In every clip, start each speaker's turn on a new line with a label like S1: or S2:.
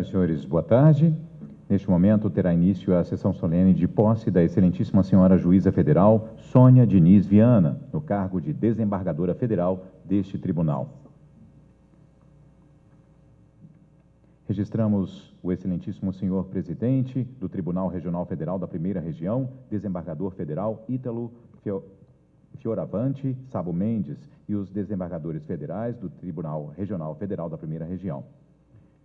S1: e senhores, boa tarde. Neste momento terá início a sessão solene de posse da excelentíssima senhora juíza federal Sônia Diniz Viana, no cargo de desembargadora federal deste tribunal. Registramos o excelentíssimo senhor presidente do Tribunal Regional Federal da Primeira Região, desembargador federal Ítalo Fioravante Sabo Mendes, e os desembargadores federais do Tribunal Regional Federal da Primeira Região.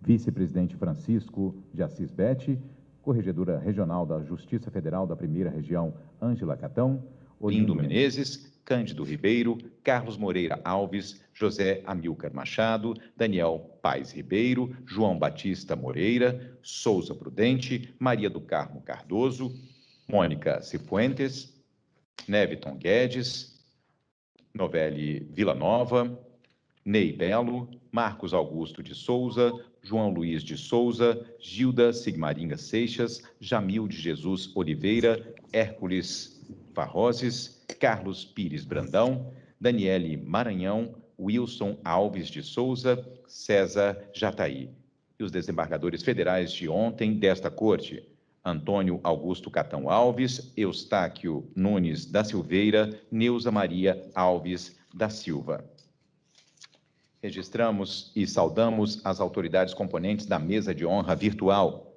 S1: Vice-presidente Francisco de Assis Bete, Corregedora Regional da Justiça Federal da Primeira Região, Ângela Catão,
S2: Lindo Menezes, Cândido Ribeiro, Carlos Moreira Alves, José Amilcar Machado, Daniel Paes Ribeiro, João Batista Moreira, Souza Prudente, Maria do Carmo Cardoso, Mônica Cifuentes, Neviton Guedes, Novelli Villanova, Ney Belo, Marcos Augusto de Souza, João Luiz de Souza, Gilda Sigmaringa Seixas, Jamil de Jesus Oliveira, Hércules Farrozes, Carlos Pires Brandão, Daniele Maranhão, Wilson Alves de Souza, César Jataí. E os desembargadores federais de ontem desta corte: Antônio Augusto Catão Alves, Eustáquio Nunes da Silveira, Neuza Maria Alves da Silva. Registramos e saudamos as autoridades componentes da mesa de honra virtual.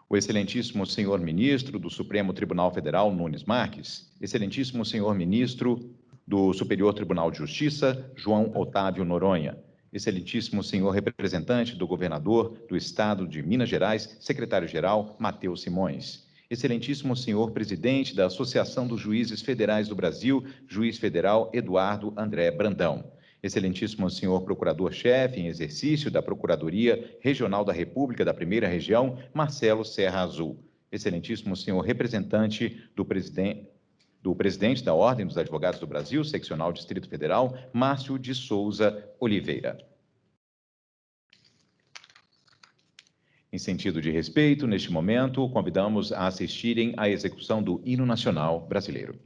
S2: O excelentíssimo senhor ministro do Supremo Tribunal Federal, Nunes Marques, excelentíssimo senhor ministro do Superior Tribunal de Justiça, João Otávio Noronha, excelentíssimo senhor representante do governador do Estado de Minas Gerais, secretário-geral Matheus Simões, excelentíssimo senhor presidente da Associação dos Juízes Federais do Brasil, juiz federal Eduardo André Brandão, excelentíssimo senhor procurador-chefe em exercício da Procuradoria Regional da República da Primeira Região, Marcelo Serra Azul, excelentíssimo senhor representante do presidente da Ordem dos Advogados do Brasil, seccional Distrito Federal, Márcio de Souza Oliveira. Em sentido de respeito, neste momento, convidamos a assistirem à execução do Hino Nacional Brasileiro.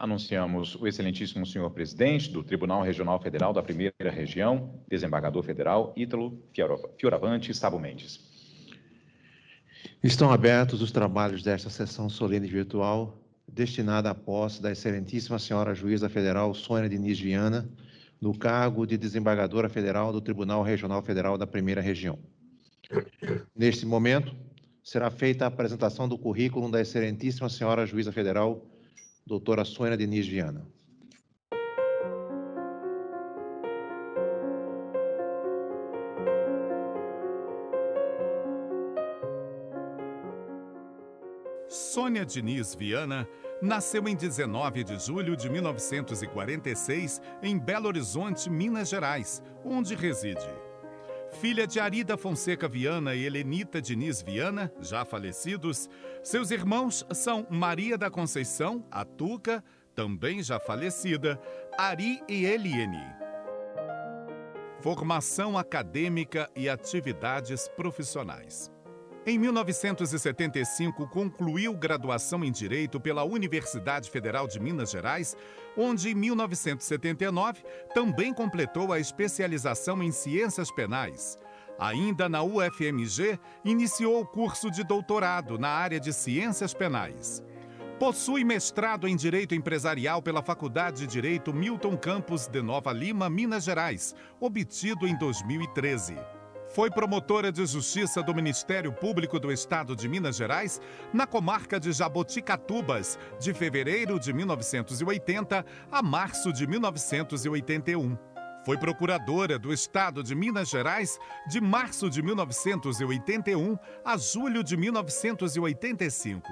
S2: Anunciamos o excelentíssimo senhor presidente do Tribunal Regional Federal da Primeira Região, desembargador federal Ítalo Fioravante Sabo Mendes.
S3: Estão abertos os trabalhos desta sessão solene virtual, destinada à posse da excelentíssima senhora juíza federal Sônia Diniz Viana, no cargo de desembargadora federal do Tribunal Regional Federal da Primeira Região. Neste momento, será feita a apresentação do currículo da excelentíssima senhora juíza federal doutora Sônia Diniz Viana.
S4: Sônia Diniz Viana nasceu em 19 de julho de 1946 em Belo Horizonte, Minas Gerais, onde reside. Filha de Arida Fonseca Viana e Helenita Diniz Viana, já falecidos, seus irmãos são Maria da Conceição, a Tuca, também já falecida, Ari e Eliene. Formação acadêmica e atividades profissionais. Em 1975, concluiu graduação em Direito pela Universidade Federal de Minas Gerais, onde, em 1979, também completou a especialização em Ciências Penais. Ainda na UFMG, iniciou o curso de doutorado na área de Ciências Penais. Possui mestrado em Direito Empresarial pela Faculdade de Direito Milton Campos de Nova Lima, Minas Gerais, obtido em 2013. Foi promotora de Justiça do Ministério Público do Estado de Minas Gerais, na comarca de Jaboticatubas, de fevereiro de 1980 a março de 1981. Foi procuradora do Estado de Minas Gerais de março de 1981 a julho de 1985.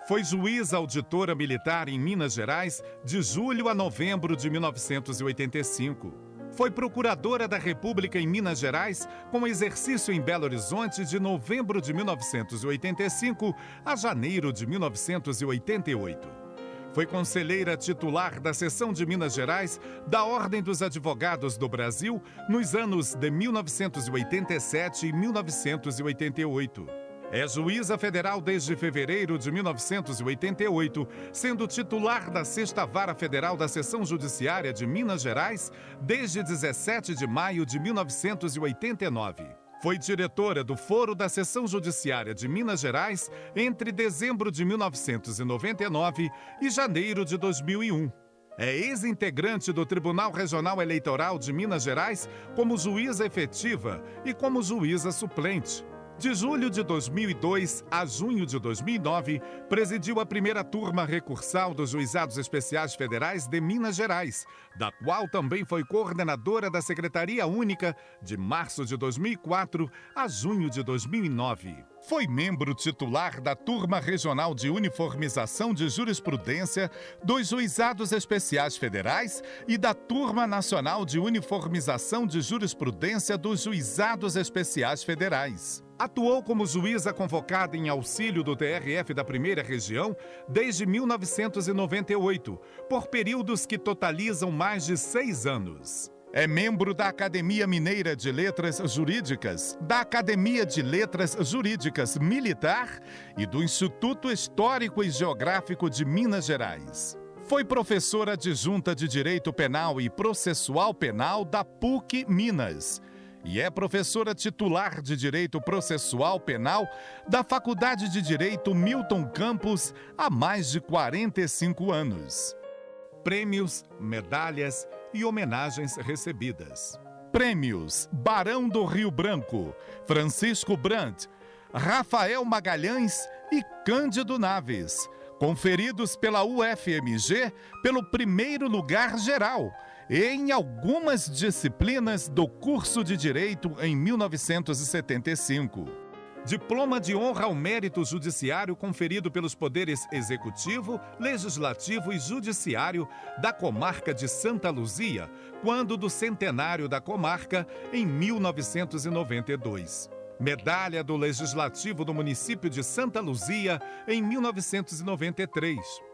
S4: Foi juíza auditora militar em Minas Gerais de julho a novembro de 1985. Foi procuradora da República em Minas Gerais, com exercício em Belo Horizonte de novembro de 1985 a janeiro de 1988. Foi conselheira titular da Seção de Minas Gerais da Ordem dos Advogados do Brasil nos anos de 1987 e 1988. É juíza federal desde fevereiro de 1988, sendo titular da 6ª Vara Federal da Seção Judiciária de Minas Gerais desde 17 de maio de 1989. Foi diretora do Foro da Seção Judiciária de Minas Gerais entre dezembro de 1999 e janeiro de 2001. É ex-integrante do Tribunal Regional Eleitoral de Minas Gerais como juíza efetiva e como juíza suplente. De julho de 2002 a junho de 2009, presidiu a primeira turma recursal dos Juizados Especiais Federais de Minas Gerais, da qual também foi coordenadora da Secretaria Única de março de 2004 a junho de 2009. Foi membro titular da Turma Regional de Uniformização de Jurisprudência dos Juizados Especiais Federais e da Turma Nacional de Uniformização de Jurisprudência dos Juizados Especiais Federais. Atuou como juíza convocada em auxílio do TRF da Primeira Região desde 1998, por períodos que totalizam mais de 6 anos. É membro da Academia Mineira de Letras Jurídicas, da Academia de Letras Jurídicas Militar e do Instituto Histórico e Geográfico de Minas Gerais. Foi professora adjunta de Direito Penal e Processual Penal da PUC Minas. E é professora titular de Direito Processual Penal da Faculdade de Direito Milton Campos há mais de 45 anos. Prêmios, medalhas e homenagens recebidas. Prêmios: Barão do Rio Branco, Francisco Brandt, Rafael Magalhães e Cândido Naves, conferidos pela UFMG pelo primeiro lugar geral em algumas disciplinas do curso de Direito em 1975. Diploma de Honra ao Mérito Judiciário conferido pelos poderes Executivo, Legislativo e Judiciário da Comarca de Santa Luzia, quando do centenário da comarca, em 1992. Medalha do Legislativo do município de Santa Luzia, em 1993.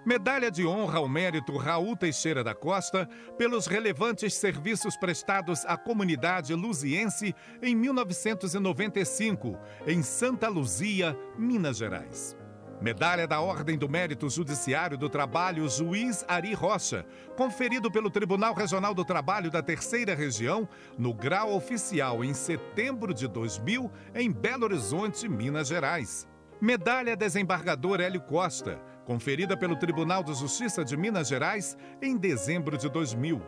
S4: Medalha de Honra ao Mérito Raul Teixeira da Costa pelos relevantes serviços prestados à comunidade luziense em 1995, em Santa Luzia, Minas Gerais. Medalha da Ordem do Mérito Judiciário do Trabalho Juiz Ari Rocha, conferido pelo Tribunal Regional do Trabalho da Terceira Região, no grau oficial em setembro de 2000, em Belo Horizonte, Minas Gerais. Medalha Desembargador Hélio Costa, conferida pelo Tribunal de Justiça de Minas Gerais em dezembro de 2000.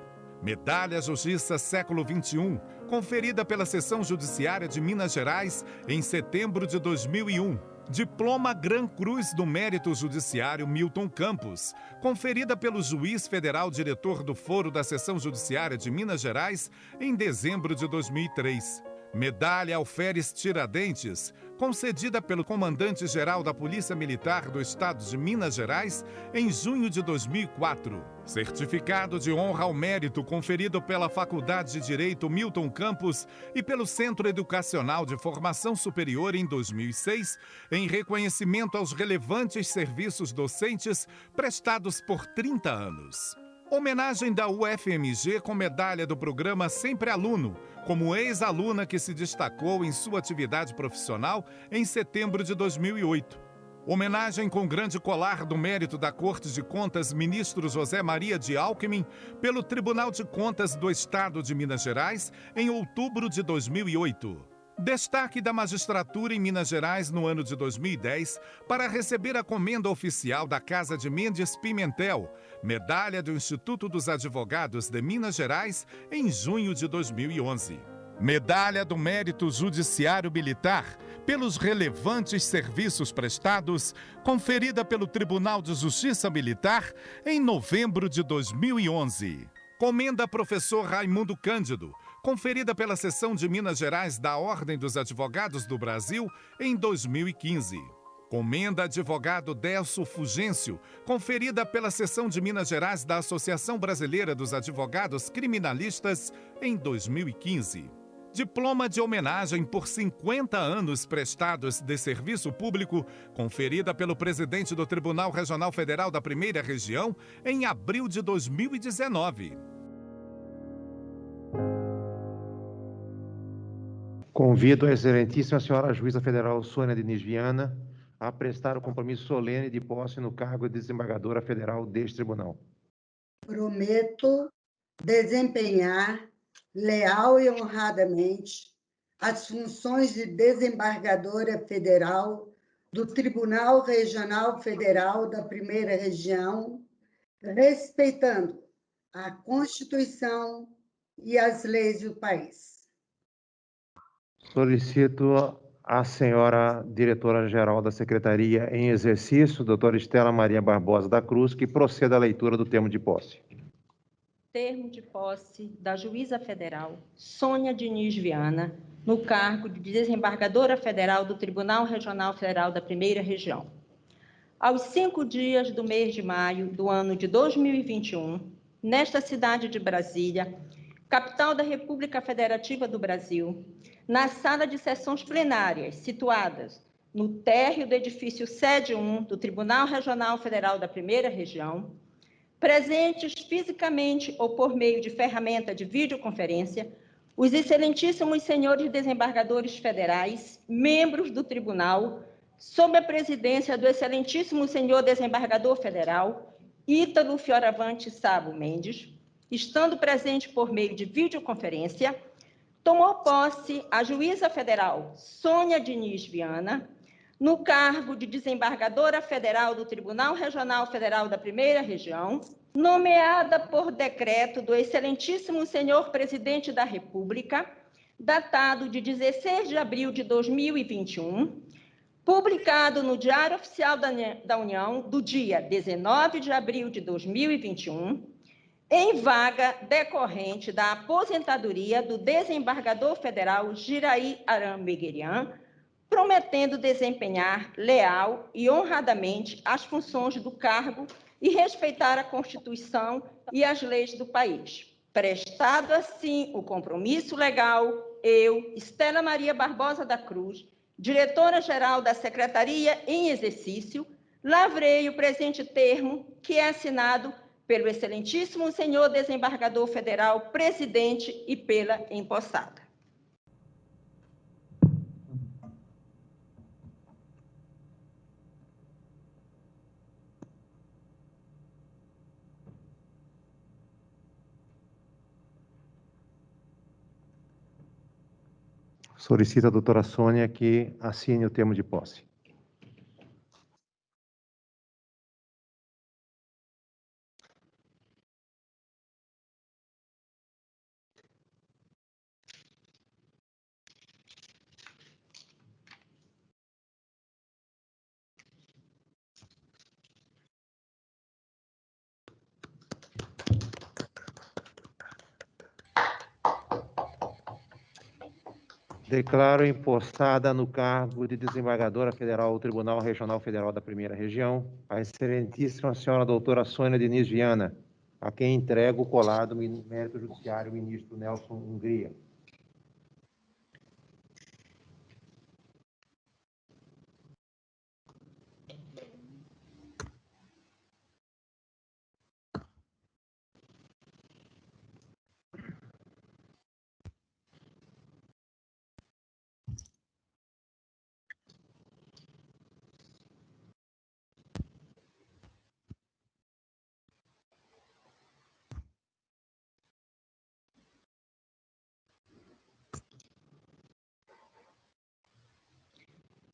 S4: Medalha Justiça Século XXI, conferida pela Seção Judiciária de Minas Gerais em setembro de 2001. Diploma Gran Cruz do Mérito Judiciário Milton Campos, conferida pelo juiz federal diretor do Foro da Seção Judiciária de Minas Gerais em dezembro de 2003. Medalha Alferes Tiradentes, concedida pelo comandante-geral da Polícia Militar do Estado de Minas Gerais em junho de 2004. Certificado de honra ao mérito conferido pela Faculdade de Direito Milton Campos e pelo Centro Educacional de Formação Superior em 2006, em reconhecimento aos relevantes serviços docentes prestados por 30 anos. Homenagem da UFMG com medalha do programa Sempre Aluno, como ex-aluna que se destacou em sua atividade profissional em setembro de 2008. Homenagem com grande colar do mérito da Corte de Contas ministro José Maria de Alckmin pelo Tribunal de Contas do Estado de Minas Gerais em outubro de 2008. Destaque da magistratura em Minas Gerais no ano de 2010 para receber a comenda oficial da Casa de Mendes Pimentel, medalha do Instituto dos Advogados de Minas Gerais em junho de 2011. Medalha do Mérito Judiciário Militar pelos relevantes serviços prestados, conferida pelo Tribunal de Justiça Militar em novembro de 2011. Comenda Professor Raimundo Cândido, conferida pela Seção de Minas Gerais da Ordem dos Advogados do Brasil em 2015. Comenda Advogado Delso Fugêncio, conferida pela Seção de Minas Gerais da Associação Brasileira dos Advogados Criminalistas em 2015. Diploma de homenagem por 50 anos prestados de serviço público, conferida pelo presidente do Tribunal Regional Federal da Primeira Região em abril de 2019.
S3: Convido a excelentíssima senhora juíza federal Sônia Diniz Viana a prestar o compromisso solene de posse no cargo de desembargadora federal deste tribunal.
S5: Prometo desempenhar leal e honradamente as funções de desembargadora federal do Tribunal Regional Federal da Primeira Região, respeitando a Constituição e as leis do país.
S3: Solicito a senhora diretora-geral da Secretaria em exercício, doutora Estela Maria Barbosa da Cruz, que proceda à leitura do termo de posse.
S6: Termo de posse da juíza federal Sônia Diniz Viana, no cargo de desembargadora federal do Tribunal Regional Federal da Primeira Região. Aos 5 dias do mês de maio do ano de 2021, nesta cidade de Brasília, capital da República Federativa do Brasil, na sala de sessões plenárias situadas no térreo do edifício sede 1 do Tribunal Regional Federal da Primeira Região, presentes fisicamente ou por meio de ferramenta de videoconferência, os excelentíssimos senhores desembargadores federais, membros do tribunal, sob a presidência do excelentíssimo senhor desembargador federal, Ítalo Fioravante Sabo Mendes, estando presente por meio de videoconferência, tomou posse a juíza federal Sônia Diniz Viana, no cargo de desembargadora federal do Tribunal Regional Federal da Primeira Região, nomeada por decreto do excelentíssimo senhor presidente da República, datado de 16 de abril de 2021, publicado no Diário Oficial da União, do dia 19 de abril de 2021, em vaga decorrente da aposentadoria do desembargador federal Jiraí Aram Beguerian, prometendo desempenhar leal e honradamente as funções do cargo e respeitar a Constituição e as leis do país. Prestado assim o compromisso legal, eu, Estela Maria Barbosa da Cruz, diretora-geral da Secretaria em exercício, lavrei o presente termo, que é assinado pelo excelentíssimo senhor desembargador federal, presidente, e pela empossada.
S3: Solicito a doutora Sônia que assine o termo de posse. Declaro empossada no cargo de desembargadora federal do Tribunal Regional Federal da Primeira Região a excelentíssima senhora doutora Sônia Diniz Viana, a quem entrego o colado mérito judiciário ministro Nelson Hungria.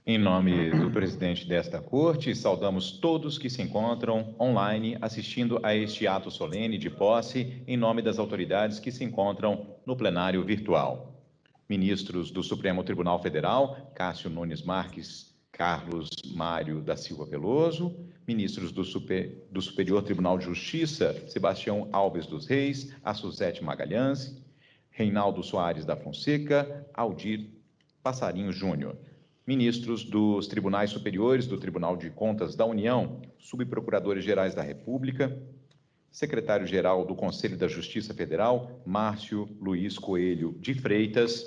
S2: Em nome do presidente desta corte, saudamos todos que se encontram online assistindo a este ato solene de posse, em nome das autoridades que se encontram no plenário virtual. Ministros do Supremo Tribunal Federal, Cássio Nunes Marques, Carlos Mário da Silva Veloso, ministros do Superior Tribunal de Justiça, Sebastião Alves dos Reis, Açuzete Magalhães, Reinaldo Soares da Fonseca, Aldir Passarinho Júnior. Ministros dos Tribunais Superiores do Tribunal de Contas da União, Subprocuradores-Gerais da República, Secretário-Geral do Conselho da Justiça Federal, Márcio Luiz Coelho de Freitas,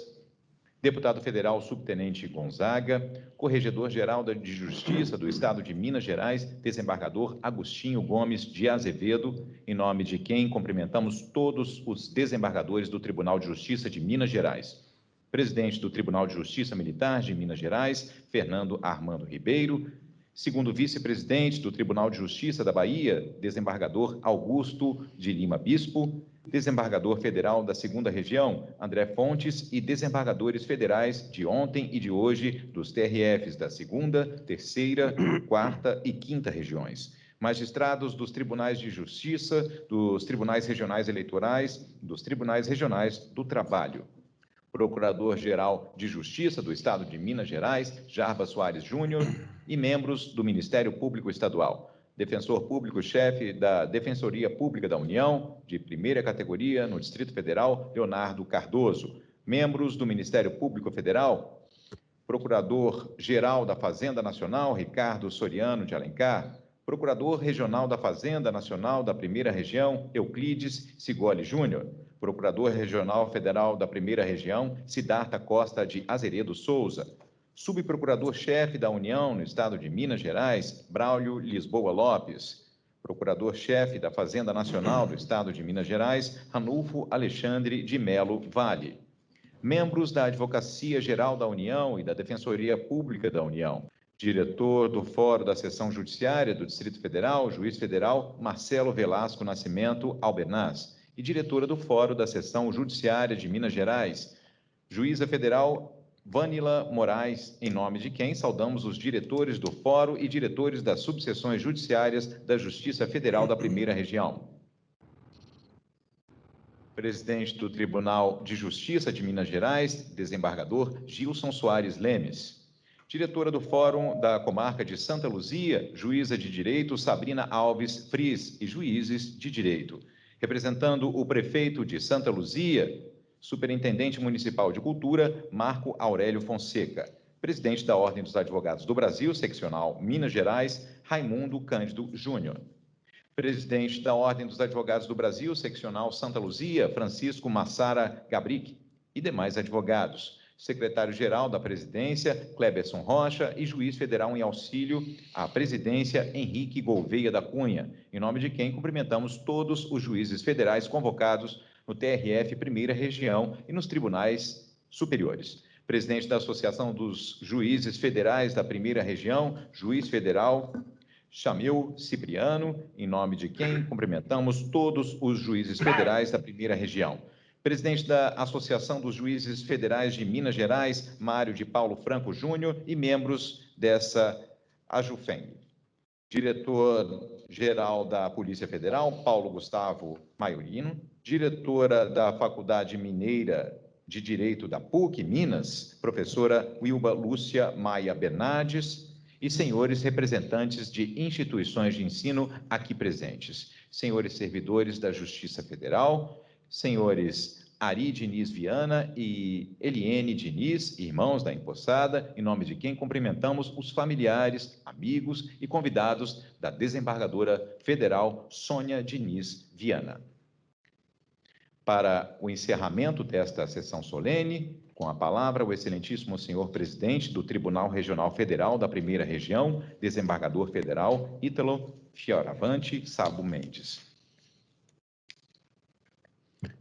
S2: Deputado Federal Subtenente Gonzaga, Corregedor-Geral de Justiça do Estado de Minas Gerais, Desembargador Agostinho Gomes de Azevedo, em nome de quem cumprimentamos todos os desembargadores do Tribunal de Justiça de Minas Gerais. Presidente do Tribunal de Justiça Militar de Minas Gerais, Fernando Armando Ribeiro. Segundo vice-presidente do Tribunal de Justiça da Bahia, desembargador Augusto de Lima Bispo. Desembargador federal da 2ª Região, André Fontes, e desembargadores federais de ontem e de hoje dos TRFs da 2ª, 3ª, 4ª e 5ª Regiões. Magistrados dos Tribunais de Justiça, dos Tribunais Regionais Eleitorais, dos Tribunais Regionais do Trabalho. Procurador-Geral de Justiça do Estado de Minas Gerais, Jarbas Soares Júnior, e membros do Ministério Público Estadual. Defensor Público-Chefe da Defensoria Pública da União, de 1ª categoria, no Distrito Federal, Leonardo Cardoso. Membros do Ministério Público Federal, Procurador-Geral da Fazenda Nacional, Ricardo Soriano de Alencar. Procurador Regional da Fazenda Nacional da 1ª Região, Euclides Cigoli Júnior. Procurador Regional Federal da 1ª Região, Siddhartha Costa de Azeredo Souza. Subprocurador-Chefe da União no Estado de Minas Gerais, Braulio Lisboa Lopes. Procurador-Chefe da Fazenda Nacional do Estado de Minas Gerais, Ranulfo Alexandre de Melo Vale. Membros da Advocacia Geral da União e da Defensoria Pública da União. Diretor do Fórum da Seção Judiciária do Distrito Federal, Juiz Federal Marcelo Velasco Nascimento Albernaz. E diretora do Fórum da Seção Judiciária de Minas Gerais, Juíza Federal Vânila Moraes, em nome de quem saudamos os diretores do Fórum e diretores das subseções judiciárias da Justiça Federal da 1ª Região. Presidente do Tribunal de Justiça de Minas Gerais, desembargador Gilson Soares Lemes. Diretora do Fórum da Comarca de Santa Luzia, juíza de direito Sabrina Alves Fris e juízes de direito. Representando o prefeito de Santa Luzia, Superintendente Municipal de Cultura, Marco Aurélio Fonseca. Presidente da Ordem dos Advogados do Brasil, seccional Minas Gerais, Raimundo Cândido Júnior. Presidente da Ordem dos Advogados do Brasil, seccional Santa Luzia, Francisco Massara Gabric, e demais advogados. Secretário-Geral da Presidência, Cleberson Rocha, e Juiz Federal em Auxílio à Presidência, Henrique Gouveia da Cunha, em nome de quem cumprimentamos todos os juízes federais convocados no TRF 1ª Região e nos tribunais superiores. Presidente da Associação dos Juízes Federais da 1ª Região, Juiz Federal Chamil Cipriano, em nome de quem cumprimentamos todos os juízes federais da 1ª Região. Presidente da Associação dos Juízes Federais de Minas Gerais, Mário de Paulo Franco Júnior, e membros dessa AJUFEM. Diretor-Geral da Polícia Federal, Paulo Gustavo Maiorino. Diretora da Faculdade Mineira de Direito da PUC, Minas, professora Wilba Lúcia Maia Bernardes. E senhores representantes de instituições de ensino aqui presentes. Senhores servidores da Justiça Federal, senhores Ari Diniz Viana e Eliene Diniz, irmãos da empossada, em nome de quem cumprimentamos os familiares, amigos e convidados da desembargadora federal Sônia Diniz Viana. Para o encerramento desta sessão solene, com a palavra o excelentíssimo senhor presidente do Tribunal Regional Federal da Primeira Região, desembargador federal Ítalo Fioravante Sabo Mendes.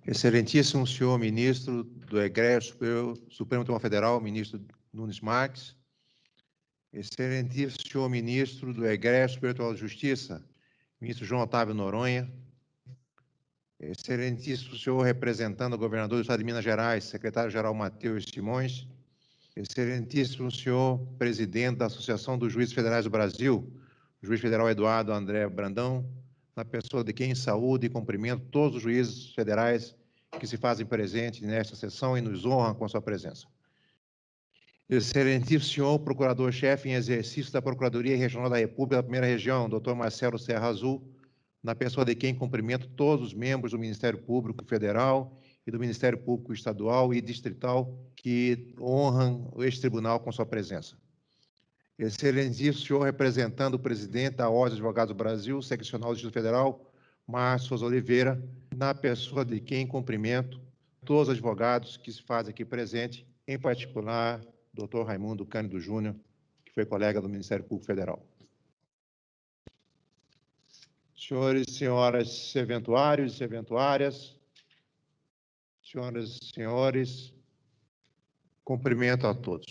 S3: Excelentíssimo senhor ministro do Egresso Supremo Tribunal Federal, ministro Nunes Marques. Excelentíssimo senhor ministro do Egresso Superior Tribunal de Justiça, ministro João Otávio Noronha. Excelentíssimo senhor representante do governador do Estado de Minas Gerais, secretário-geral Matheus Simões. Excelentíssimo senhor presidente da Associação dos Juízes Federais do Brasil, o juiz federal Eduardo André Brandão, na pessoa de quem saúde e cumprimento todos os juízes federais que se fazem presentes nesta sessão e nos honram com a sua presença. Excelentíssimo senhor procurador-chefe em exercício da Procuradoria Regional da República da Primeira Região, doutor Marcelo Serra Azul, na pessoa de quem cumprimento todos os membros do Ministério Público Federal e do Ministério Público Estadual e Distrital que honram este tribunal com sua presença. Excelentíssimo senhor representando o presidente da Ordem dos Advogados do Brasil, seccional do Distrito Federal, Márcio Souza Oliveira, na pessoa de quem cumprimento todos os advogados que se fazem aqui presente, em particular, doutor Raimundo Cândido Júnior, que foi colega do Ministério Público Federal. Senhores e senhoras serventuários e serventuárias, senhoras e senhores, cumprimento a todos.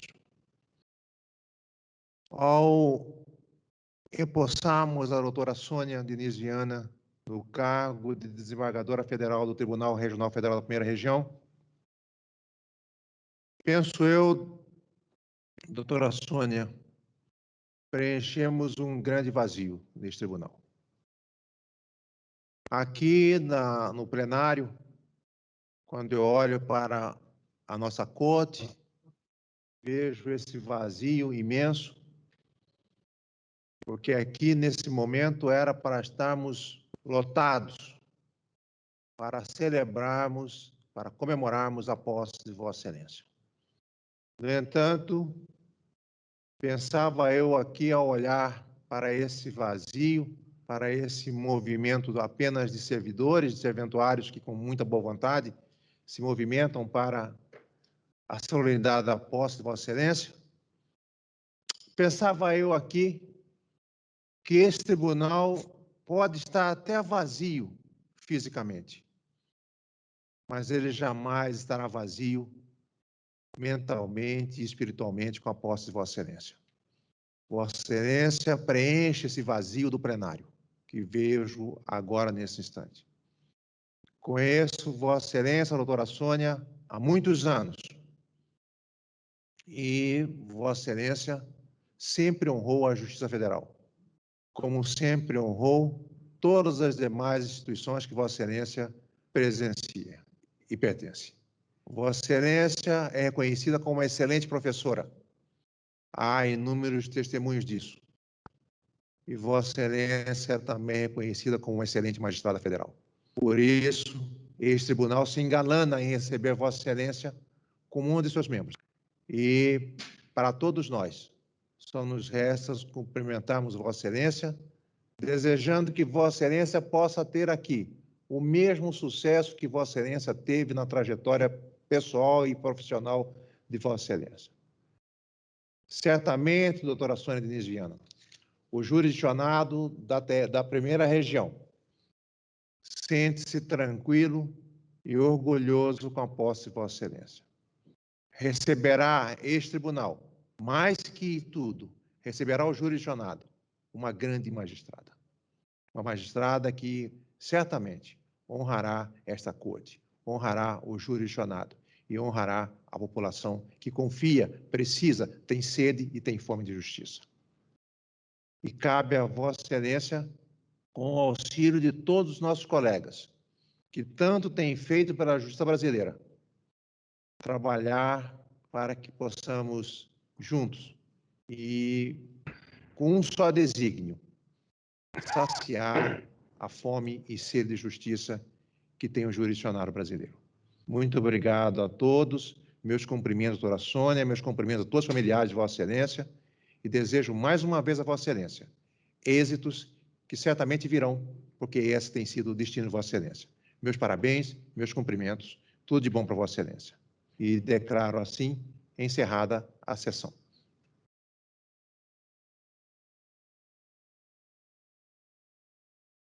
S3: Ao empossarmos a doutora Sônia Diniz Viana no cargo de desembargadora federal do Tribunal Regional Federal da Primeira Região, penso eu, doutora Sônia, preenchemos um grande vazio neste tribunal. Aqui no plenário, quando eu olho para a nossa corte, vejo esse vazio imenso, porque aqui, nesse momento, era para estarmos lotados, para celebrarmos, para comemorarmos a posse de Vossa Excelência. No entanto, pensava eu aqui ao olhar para esse vazio, para esse movimento apenas de servidores, de serventuários que com muita boa vontade se movimentam para a solenidade da posse de Vossa Excelência, pensava eu aqui que esse tribunal pode estar até vazio fisicamente, mas ele jamais estará vazio mentalmente e espiritualmente com a posse de Vossa Excelência. Vossa Excelência preenche esse vazio do plenário, que vejo agora nesse instante. Conheço Vossa Excelência, doutora Sônia, há muitos anos, e Vossa Excelência sempre honrou a Justiça Federal, como sempre honrou todas as demais instituições que Vossa Excelência presencia e pertence. Vossa Excelência é reconhecida como uma excelente professora. Há inúmeros testemunhos disso. E Vossa Excelência também é reconhecida como uma excelente magistrada federal. Por isso, este tribunal se engalana em receber Vossa Excelência como um de seus membros. E, para todos nós, só nos resta cumprimentarmos Vossa Excelência, desejando que Vossa Excelência possa ter aqui o mesmo sucesso que Vossa Excelência teve na trajetória pessoal e profissional de Vossa Excelência. Certamente, doutora Sônia Diniz Viana, o jurisdicionado da Primeira Região sente-se tranquilo e orgulhoso com a posse de Vossa Excelência. Receberá este tribunal, mais que tudo, receberá o jurisdicionado, uma grande magistrada. Uma magistrada que certamente honrará esta corte, honrará o jurisdicionado e honrará a população que confia, precisa, tem sede e tem fome de justiça. E cabe a Vossa Excelência, com o auxílio de todos os nossos colegas, que tanto têm feito pela justiça brasileira, trabalhar para que possamos, juntos e com um só desígnio, saciar a fome e sede de justiça que tem o jurisdicionário brasileiro. Muito obrigado a todos. Meus cumprimentos, doutora Sônia, meus cumprimentos a todos os familiares de Vossa Excelência e desejo mais uma vez a Vossa Excelência êxitos que certamente virão, porque esse tem sido o destino de Vossa Excelência. Meus parabéns, meus cumprimentos, tudo de bom para Vossa Excelência. E declaro assim encerrada a sessão.